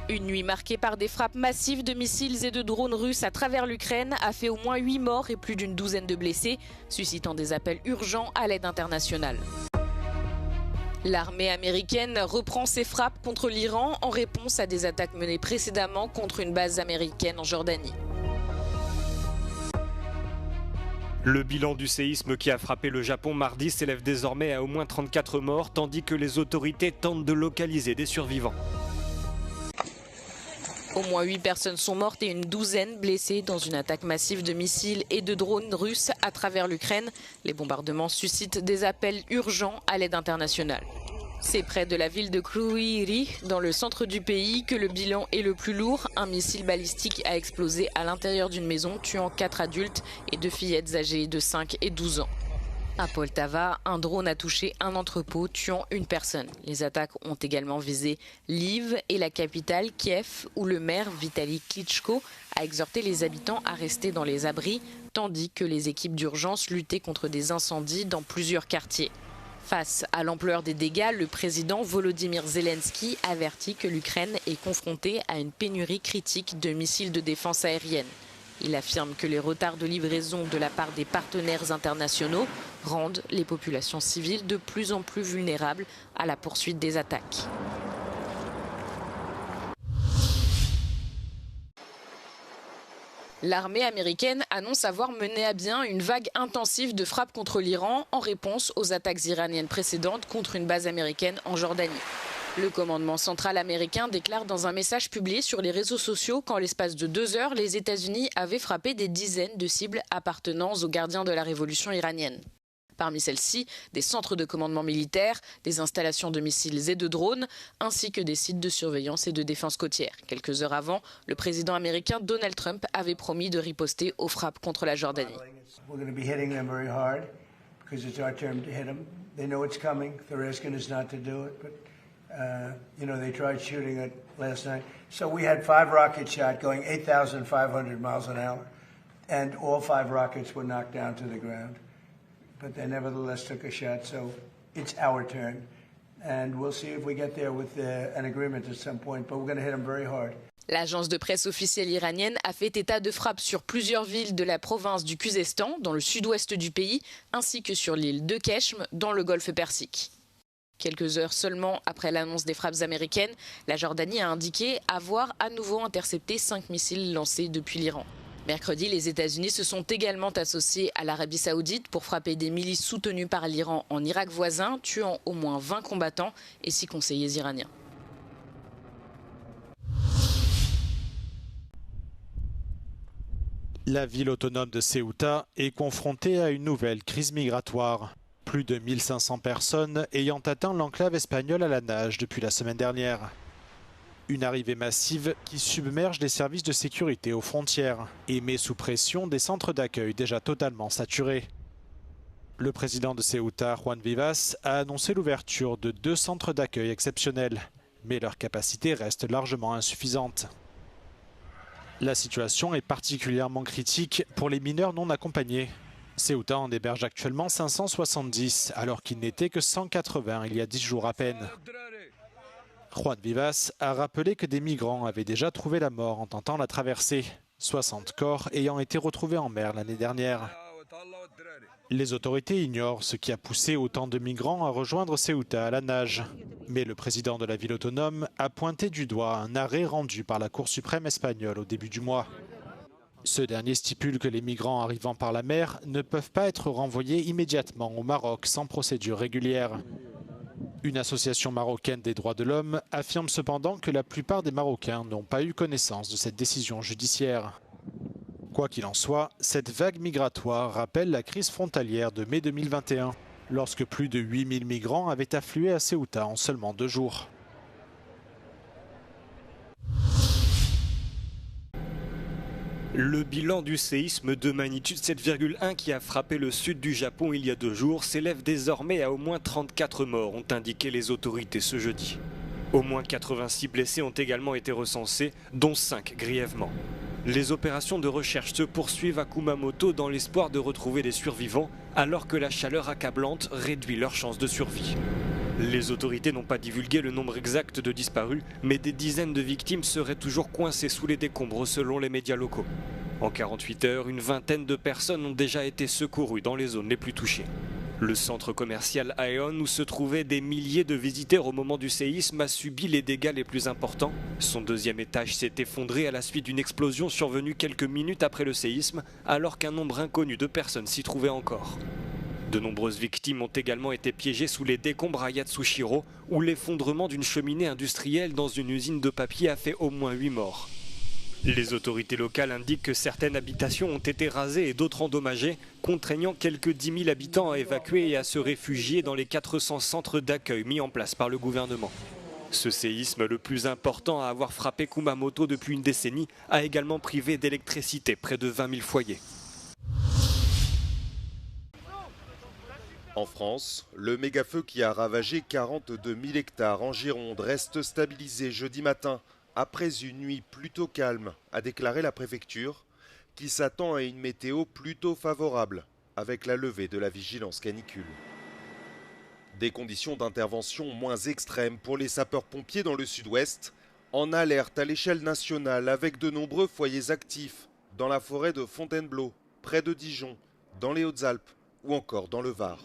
Une nuit marquée par des frappes massives de missiles et de drones russes à travers l'Ukraine a fait au moins 8 morts et plus d'une douzaine de blessés, suscitant des appels urgents à l'aide internationale. L'armée américaine reprend ses frappes contre l'Iran en réponse à des attaques menées précédemment contre une base américaine en Jordanie. Le bilan du séisme qui a frappé le Japon mardi s'élève désormais à au moins 34 morts, tandis que les autorités tentent de localiser des survivants. Au moins 8 personnes sont mortes et une douzaine blessées dans une attaque massive de missiles et de drones russes à travers l'Ukraine. Les bombardements suscitent des appels urgents à l'aide internationale. C'est près de la ville de Kryvyi Rih, dans le centre du pays, que le bilan est le plus lourd. Un missile balistique a explosé à l'intérieur d'une maison, tuant 4 adultes et 2 fillettes âgées de 5 et 12 ans. À Poltava, un drone a touché un entrepôt, tuant une personne. Les attaques ont également visé Lviv et la capitale Kiev, où le maire Vitali Klitschko a exhorté les habitants à rester dans les abris, tandis que les équipes d'urgence luttaient contre des incendies dans plusieurs quartiers. Face à l'ampleur des dégâts, le président Volodymyr Zelensky avertit que l'Ukraine est confrontée à une pénurie critique de missiles de défense aérienne. Il affirme que les retards de livraison de la part des partenaires internationaux rendent les populations civiles de plus en plus vulnérables à la poursuite des attaques. L'armée américaine annonce avoir mené à bien une vague intensive de frappes contre l'Iran en réponse aux attaques iraniennes précédentes contre une base américaine en Jordanie. Le commandement central américain déclare dans un message publié sur les réseaux sociaux qu'en l'espace de 2 heures, les États-Unis avaient frappé des dizaines de cibles appartenant aux gardiens de la révolution iranienne. Parmi celles-ci, des centres de commandement militaire, des installations de missiles et de drones, ainsi que des sites de surveillance et de défense côtière. Quelques heures avant, le président américain Donald Trump avait promis de riposter aux frappes contre la Jordanie. They tried shooting it last night. So we had 5 rocket shots going 8,500 miles an hour, and all 5 rockets were knocked down to the ground. But they nevertheless took a shot, so it's our turn. And we'll see if we get there with an agreement at some point, but we're going to hit them very hard. L'agence de presse officielle iranienne a fait état de frappes sur plusieurs villes de la province du Khuzestan, dans le sud-ouest du pays, ainsi que sur l'île de Keshm, dans le golfe Persique. Quelques heures seulement après l'annonce des frappes américaines, la Jordanie a indiqué avoir à nouveau intercepté 5 missiles lancés depuis l'Iran. Mercredi, les États-Unis se sont également associés à l'Arabie Saoudite pour frapper des milices soutenues par l'Iran en Irak voisin, tuant au moins 20 combattants et 6 conseillers iraniens. La ville autonome de Ceuta est confrontée à une nouvelle crise migratoire. Plus de 1500 personnes ayant atteint l'enclave espagnole à la nage depuis la semaine dernière. Une arrivée massive qui submerge les services de sécurité aux frontières et met sous pression des centres d'accueil déjà totalement saturés. Le président de Ceuta, Juan Vivas, a annoncé l'ouverture de 2 centres d'accueil exceptionnels, mais leur capacité reste largement insuffisante. La situation est particulièrement critique pour les mineurs non accompagnés. Ceuta en héberge actuellement 570, alors qu'il n'était que 180 il y a 10 jours à peine. Juan Vivas a rappelé que des migrants avaient déjà trouvé la mort en tentant la traversée, 60 corps ayant été retrouvés en mer l'année dernière. Les autorités ignorent ce qui a poussé autant de migrants à rejoindre Ceuta à la nage. Mais le président de la ville autonome a pointé du doigt un arrêt rendu par la Cour suprême espagnole au début du mois. Ce dernier stipule que les migrants arrivant par la mer ne peuvent pas être renvoyés immédiatement au Maroc sans procédure régulière. Une association marocaine des droits de l'homme affirme cependant que la plupart des Marocains n'ont pas eu connaissance de cette décision judiciaire. Quoi qu'il en soit, cette vague migratoire rappelle la crise frontalière de mai 2021, lorsque plus de 8000 migrants avaient afflué à Ceuta en seulement 2 jours. Le bilan du séisme de magnitude 7,1 qui a frappé le sud du Japon il y a 2 jours s'élève désormais à au moins 34 morts, ont indiqué les autorités ce jeudi. Au moins 86 blessés ont également été recensés, dont 5 grièvement. Les opérations de recherche se poursuivent à Kumamoto dans l'espoir de retrouver des survivants, alors que la chaleur accablante réduit leurs chances de survie. Les autorités n'ont pas divulgué le nombre exact de disparus, mais des dizaines de victimes seraient toujours coincées sous les décombres selon les médias locaux. En 48 heures, une vingtaine de personnes ont déjà été secourues dans les zones les plus touchées. Le centre commercial Aeon, où se trouvaient des milliers de visiteurs au moment du séisme, a subi les dégâts les plus importants. Son deuxième étage s'est effondré à la suite d'une explosion survenue quelques minutes après le séisme, alors qu'un nombre inconnu de personnes s'y trouvait encore. De nombreuses victimes ont également été piégées sous les décombres à Yatsushiro, où l'effondrement d'une cheminée industrielle dans une usine de papier a fait au moins 8 morts. Les autorités locales indiquent que certaines habitations ont été rasées et d'autres endommagées, contraignant quelques 10 000 habitants à évacuer et à se réfugier dans les 400 centres d'accueil mis en place par le gouvernement. Ce séisme, le plus important à avoir frappé Kumamoto depuis une décennie, a également privé d'électricité près de 20 000 foyers. En France, le méga-feu qui a ravagé 42 000 hectares en Gironde reste stabilisé jeudi matin après une nuit plutôt calme, a déclaré la préfecture, qui s'attend à une météo plutôt favorable avec la levée de la vigilance canicule. Des conditions d'intervention moins extrêmes pour les sapeurs-pompiers dans le sud-ouest, en alerte à l'échelle nationale avec de nombreux foyers actifs dans la forêt de Fontainebleau, près de Dijon, dans les Hautes-Alpes ou encore dans le Var.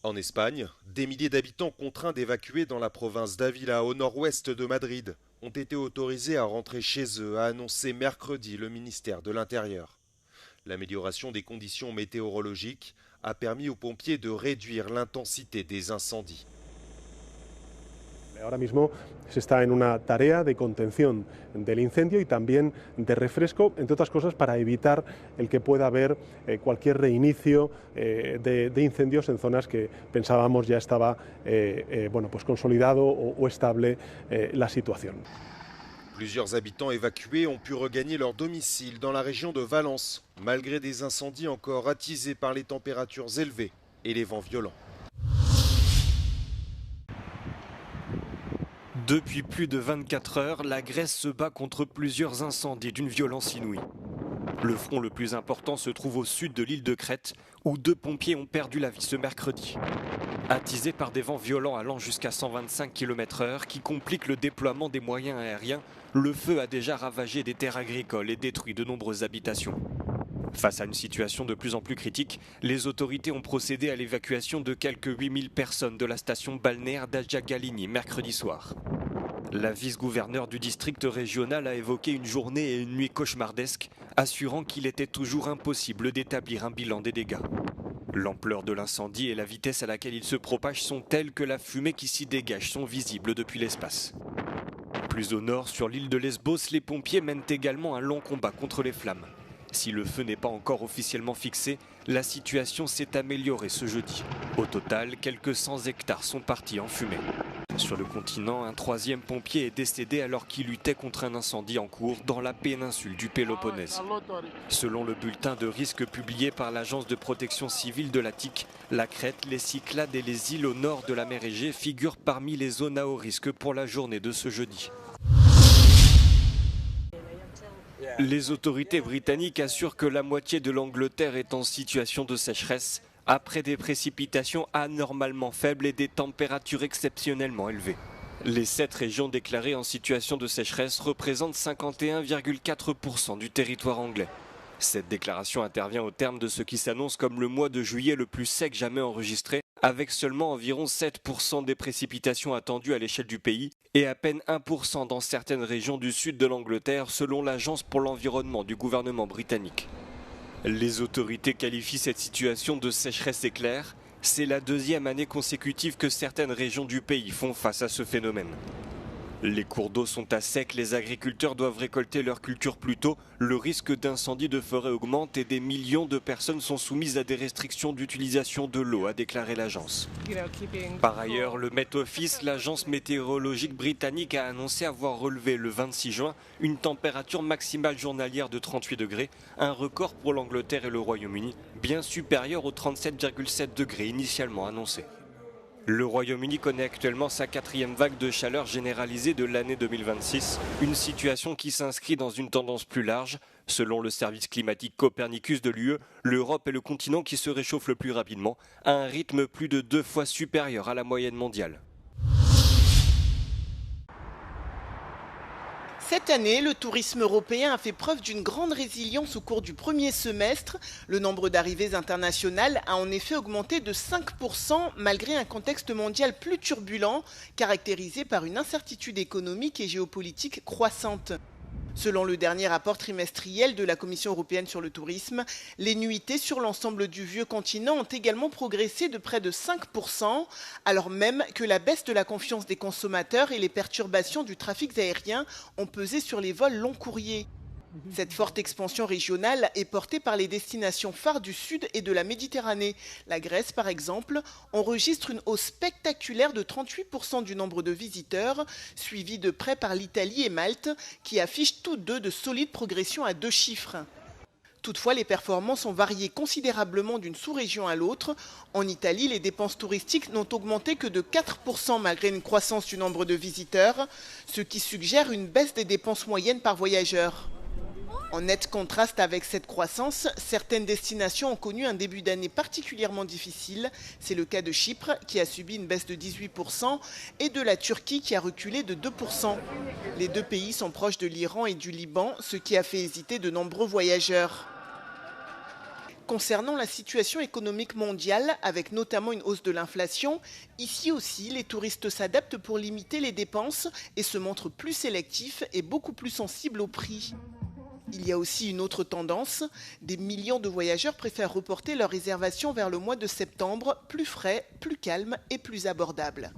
En Espagne, des milliers d'habitants contraints d'évacuer dans la province d'Ávila, au nord-ouest de Madrid, ont été autorisés à rentrer chez eux, a annoncé mercredi le ministère de l'Intérieur. L'amélioration des conditions météorologiques a permis aux pompiers de réduire l'intensité des incendies. Ahora mismo se está en una tarea de contención del incendio y también de refresco, entre otras cosas, para evitar el que pueda haber cualquier reinicio de incendios en zonas que pensábamos ya estaba consolidado o estable la situación. Plusieurs habitants évacués ont pu regagner leur domicile dans la région de Valence, malgré des incendies encore attisés par les températures élevées et les vents violents. Depuis plus de 24 heures, la Grèce se bat contre plusieurs incendies d'une violence inouïe. Le front le plus important se trouve au sud de l'île de Crète, où 2 pompiers ont perdu la vie ce mercredi. Attisés par des vents violents allant jusqu'à 125 km/h qui compliquent le déploiement des moyens aériens, le feu a déjà ravagé des terres agricoles et détruit de nombreuses habitations. Face à une situation de plus en plus critique, les autorités ont procédé à l'évacuation de quelques 8000 personnes de la station balnéaire d'Agia Galini mercredi soir. La vice-gouverneure du district régional a évoqué une journée et une nuit cauchemardesques, assurant qu'il était toujours impossible d'établir un bilan des dégâts. L'ampleur de l'incendie et la vitesse à laquelle il se propage sont telles que la fumée qui s'y dégage sont visibles depuis l'espace. Plus au nord, sur l'île de Lesbos, les pompiers mènent également un long combat contre les flammes. Si le feu n'est pas encore officiellement fixé, la situation s'est améliorée ce jeudi. Au total, quelques 100 hectares sont partis en fumée. Sur le continent, un 3e pompier est décédé alors qu'il luttait contre un incendie en cours dans la péninsule du Péloponnèse. Selon le bulletin de risque publié par l'agence de protection civile de l'Attique, la Crète, les Cyclades et les îles au nord de la mer Égée figurent parmi les zones à haut risque pour la journée de ce jeudi. Les autorités britanniques assurent que la moitié de l'Angleterre est en situation de sécheresse après des précipitations anormalement faibles et des températures exceptionnellement élevées. Les 7 régions déclarées en situation de sécheresse représentent 51,4% du territoire anglais. Cette déclaration intervient au terme de ce qui s'annonce comme le mois de juillet le plus sec jamais enregistré, avec seulement environ 7% des précipitations attendues à l'échelle du pays et à peine 1% dans certaines régions du sud de l'Angleterre selon l'Agence pour l'environnement du gouvernement britannique. Les autorités qualifient cette situation de sécheresse éclair. C'est la 2e année consécutive que certaines régions du pays font face à ce phénomène. Les cours d'eau sont à sec, les agriculteurs doivent récolter leurs cultures plus tôt, le risque d'incendie de forêt augmente et des millions de personnes sont soumises à des restrictions d'utilisation de l'eau, a déclaré l'agence. Par ailleurs, le Met Office, l'agence météorologique britannique, a annoncé avoir relevé le 26 juin une température maximale journalière de 38 degrés, un record pour l'Angleterre et le Royaume-Uni, bien supérieur aux 37,7 degrés initialement annoncés. Le Royaume-Uni connaît actuellement sa 4e vague de chaleur généralisée de l'année 2026, une situation qui s'inscrit dans une tendance plus large. Selon le service climatique Copernicus de l'UE, l'Europe est le continent qui se réchauffe le plus rapidement, à un rythme plus de 2 fois supérieur à la moyenne mondiale. Cette année, le tourisme européen a fait preuve d'une grande résilience au cours du premier semestre. Le nombre d'arrivées internationales a en effet augmenté de 5% malgré un contexte mondial plus turbulent, caractérisé par une incertitude économique et géopolitique croissante. Selon le dernier rapport trimestriel de la Commission européenne sur le tourisme, les nuitées sur l'ensemble du vieux continent ont également progressé de près de 5%, alors même que la baisse de la confiance des consommateurs et les perturbations du trafic aérien ont pesé sur les vols long courriers. Cette forte expansion régionale est portée par les destinations phares du Sud et de la Méditerranée. La Grèce, par exemple, enregistre une hausse spectaculaire de 38% du nombre de visiteurs, suivie de près par l'Italie et Malte, qui affichent tous deux de solides progressions à 2 chiffres. Toutefois, les performances ont varié considérablement d'une sous-région à l'autre. En Italie, les dépenses touristiques n'ont augmenté que de 4% malgré une croissance du nombre de visiteurs, ce qui suggère une baisse des dépenses moyennes par voyageur. En net contraste avec cette croissance, certaines destinations ont connu un début d'année particulièrement difficile. C'est le cas de Chypre, qui a subi une baisse de 18%, et de la Turquie, qui a reculé de 2%. Les deux pays sont proches de l'Iran et du Liban, ce qui a fait hésiter de nombreux voyageurs. Concernant la situation économique mondiale, avec notamment une hausse de l'inflation, ici aussi, les touristes s'adaptent pour limiter les dépenses et se montrent plus sélectifs et beaucoup plus sensibles au prix. Il y a aussi une autre tendance, des millions de voyageurs préfèrent reporter leurs réservations vers le mois de septembre, plus frais, plus calme et plus abordable.